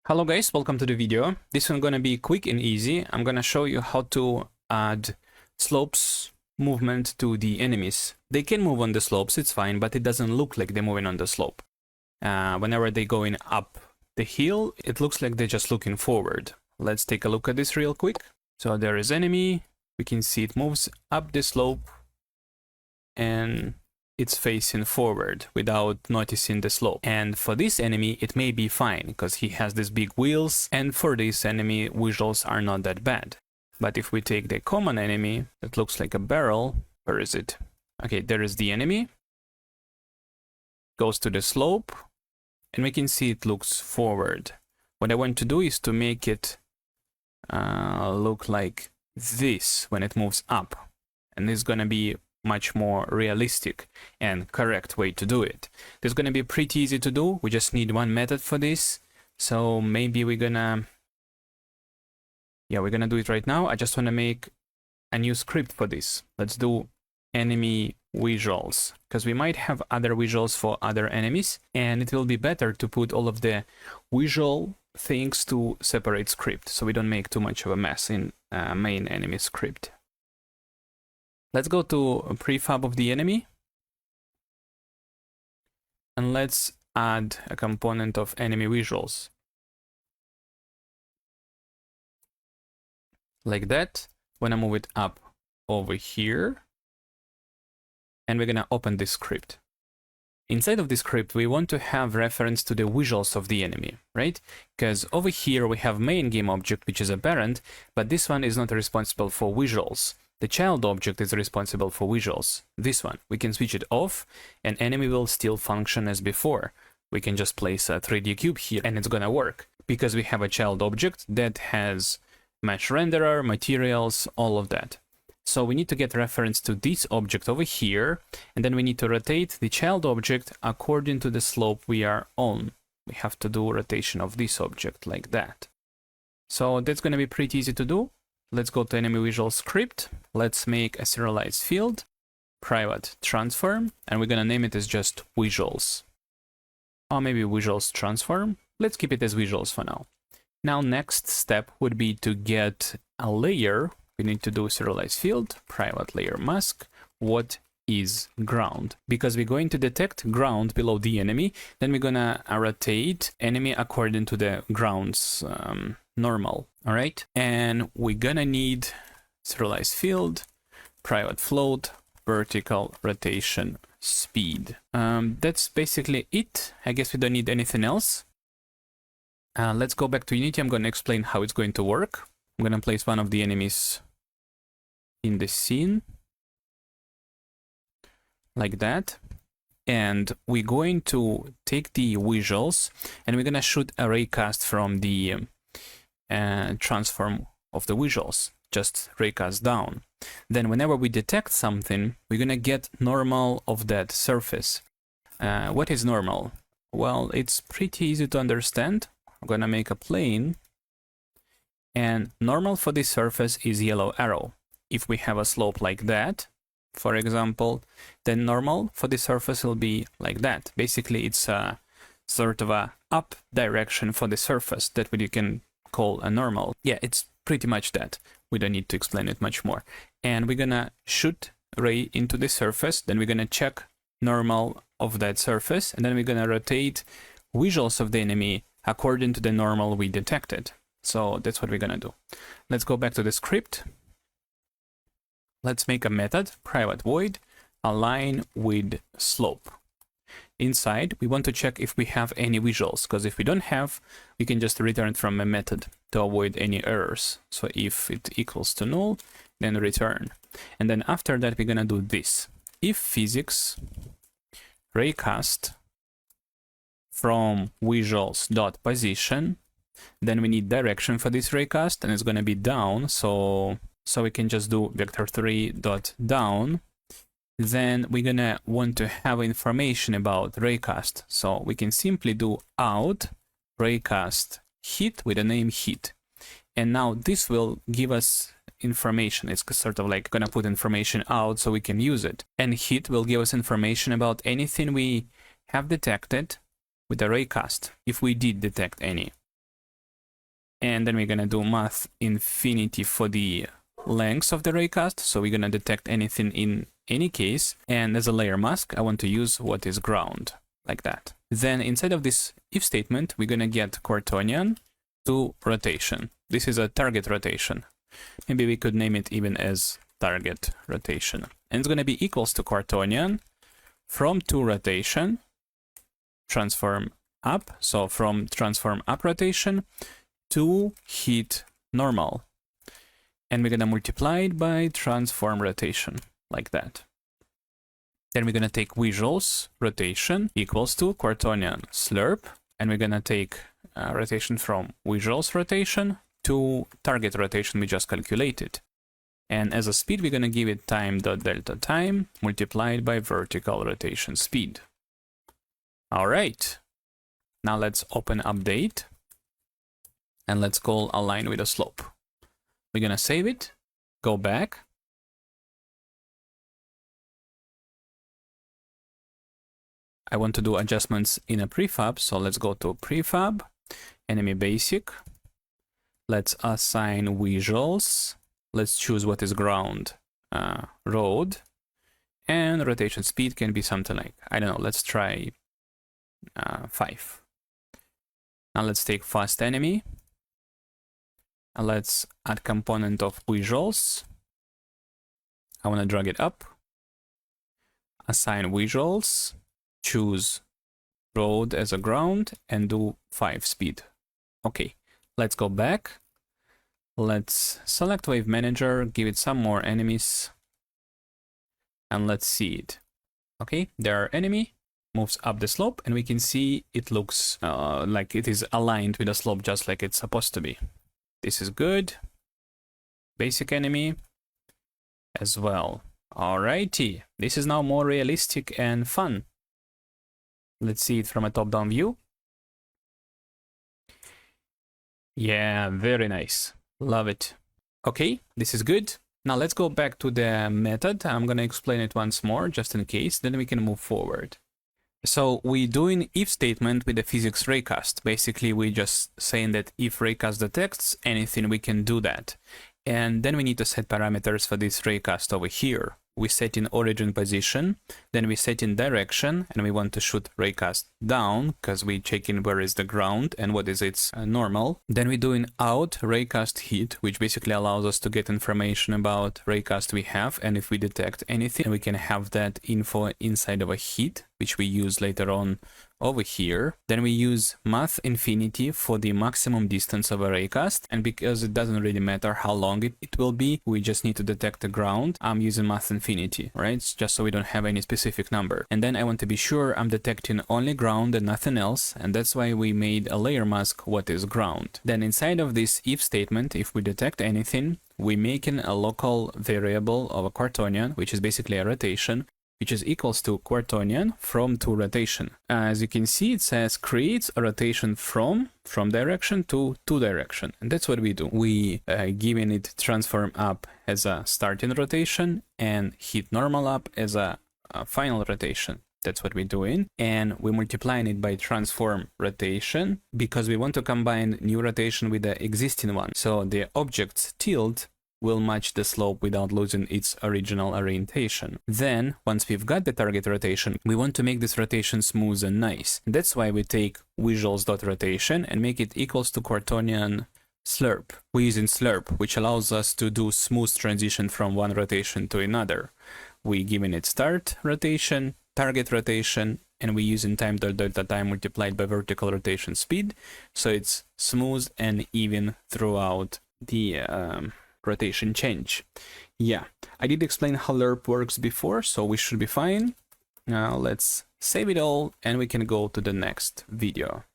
Hello guys, welcome to the video. This one gonna be quick and easy. I'm gonna show you how to add slopes movement to the enemies. They can move on the slopes, it's fine, but it doesn't look like they're moving on the slope. Whenever they're going up the hill, it looks like they're just looking forward. Let's take a look at this real quick. So there is enemy, we can see it moves up the slope and it's facing forward without noticing the slope. And for this enemy, it may be fine because he has these big wheels, and for this enemy, visuals are not that bad. But if we take the common enemy that looks like a barrel, where is it? Okay, there is the enemy. Goes to the slope, and we can see it looks forward. What I want to do is to make it look like this when it moves up. And this is gonna be much more realistic and correct way to do it. This is going to be pretty easy to do. We just need one method for this. So maybe we're gonna do it right now. I just want to make a new script for this. Let's do enemy visuals, because we might have other visuals for other enemies, and it will be better to put all of the visual things to separate script so we don't make too much of a mess in main enemy script. Let's go to a prefab of the enemy, and let's add a component of enemy visuals. Like that. When I move it up over here, and we're gonna open this script. Inside of this script, we want to have reference to the visuals of the enemy, right? Because over here we have main game object, which is a parent, but this one is not responsible for visuals. The child object is responsible for visuals. This one, we can switch it off and enemy will still function as before. We can just place a 3D cube here and it's gonna work because we have a child object that has mesh renderer, materials, all of that. So we need to get reference to this object over here, and then we need to rotate the child object according to the slope we are on. We have to do rotation of this object like that. So that's gonna be pretty easy to do. Let's go to enemy visual script. Let's make a serialized field, private transform, and we're gonna name it as just visuals. Or maybe visuals transform. Let's keep it as visuals for now. Now, next step would be to get a layer. We need to do serialized field, private layer mask. What is ground? Because we're going to detect ground below the enemy, then we're gonna rotate enemy according to the ground's normal. All right, and we're gonna need serialized field, private float, vertical rotation speed. That's basically it. I guess we don't need anything else. Let's go back to Unity. I'm gonna explain how it's going to work. I'm gonna place one of the enemies in the scene like that, and we're going to take the visuals and we're gonna shoot a raycast from the transform of the visuals, just raycast down. Then whenever we detect something, we're gonna get normal of that surface. What is normal? Well, it's pretty easy to understand. I'm gonna make a plane, and normal for this surface is yellow arrow. If we have a slope like that, for example, then normal for the surface will be like that. Basically, it's a sort of a up direction for the surface. That what you can call a normal. Yeah, it's pretty much that. We don't need to explain it much more. And we're gonna shoot ray into the surface, then we're gonna check normal of that surface, and then we're gonna rotate visuals of the enemy according to the normal we detected. So that's what we're gonna do. Let's go back to the script. Let's make a method, private void, align with slope. Inside, we want to check if we have any visuals, because if we don't have, we can just return from a method to avoid any errors. So if it equals to null, then return. And then after that, we're gonna do this. If physics raycast from visuals.position, then we need direction for this raycast, and it's gonna be down. So we can just do vector3.down. Then we're gonna want to have information about raycast. So we can simply do out raycast hit with the name hit. And now this will give us information. It's sort of like gonna put information out so we can use it. And hit will give us information about anything we have detected with the raycast, if we did detect any. And then we're gonna do math infinity for the length of the raycast. So we're gonna detect anything in any case. And as a layer mask, I want to use what is ground, like that. Then inside of this if statement, we're gonna get quaternion to rotation. This is a target rotation. Maybe we could name it even as target rotation. And it's gonna be equals to quaternion from to rotation, transform up. So from transform up rotation to hit normal. And we're gonna multiply it by transform rotation, like that. Then we're gonna take visuals rotation equals to quaternion slurp, and we're gonna take rotation from visuals rotation to target rotation we just calculated. And as a speed, we're gonna give it time.delta time multiplied by vertical rotation speed. All right. Now let's open update and let's call align with a slope. We're gonna save it, go back. I want to do adjustments in a prefab, so let's go to prefab, enemy basic. Let's assign visuals. Let's choose what is ground, road, and rotation speed can be something like, I don't know, let's try 5. Now let's take fast enemy. And let's add component of visuals. I want to drag it up. Assign visuals. Choose road as a ground and do 5 speed. Okay, let's go back. Let's select wave manager, give it some more enemies, and let's see it. Okay, there are enemy, moves up the slope, and we can see it looks like it is aligned with the slope just like it's supposed to be. This is good. Basic enemy as well. Alrighty, this is now more realistic and fun. Let's see it from a top-down view. Yeah, very nice. Love it. Okay, this is good. Now let's go back to the method. I'm going to explain it once more, just in case, then we can move forward. So we're doing if statement with the physics raycast. Basically, we're just saying that if raycast detects anything, we can do that. And then we need to set parameters for this raycast over here. We set in origin position, then we set in direction, and we want to shoot raycast down because we check in where is the ground and what is its normal. Then we do in out raycast hit, which basically allows us to get information about raycast we have, and if we detect anything, we can have that info inside of a hit, which we use later on over here. Then we use math infinity for the maximum distance of a raycast, and because it doesn't really matter how long it will be, we just need to detect the ground. I'm using math infinity, right? Just so we don't have any specific number. And then I want to be sure I'm detecting only ground and nothing else, and that's why we made a layer mask what is ground. Then inside of this if statement, if we detect anything, we make a local variable of a quaternion, which is basically a rotation, which is equals to quaternion from to rotation. As you can see, it says creates a rotation from direction to direction. And that's what we do. We giving it transform up as a starting rotation and hit normal up as a final rotation. That's what we're doing. And we're multiplying it by transform rotation because we want to combine new rotation with the existing one. So the object's tilt will match the slope without losing its original orientation. Then, once we've got the target rotation, we want to make this rotation smooth and nice. That's why we take visuals.rotation and make it equals to quaternion slurp. We're using slurp, which allows us to do smooth transition from one rotation to another. We're giving it start rotation, target rotation, and we're using time.delta time multiplied by vertical rotation speed, so it's smooth and even throughout the rotation change. Yeah, I did explain how lerp works before, so we should be fine. Now let's save it all and we can go to the next video.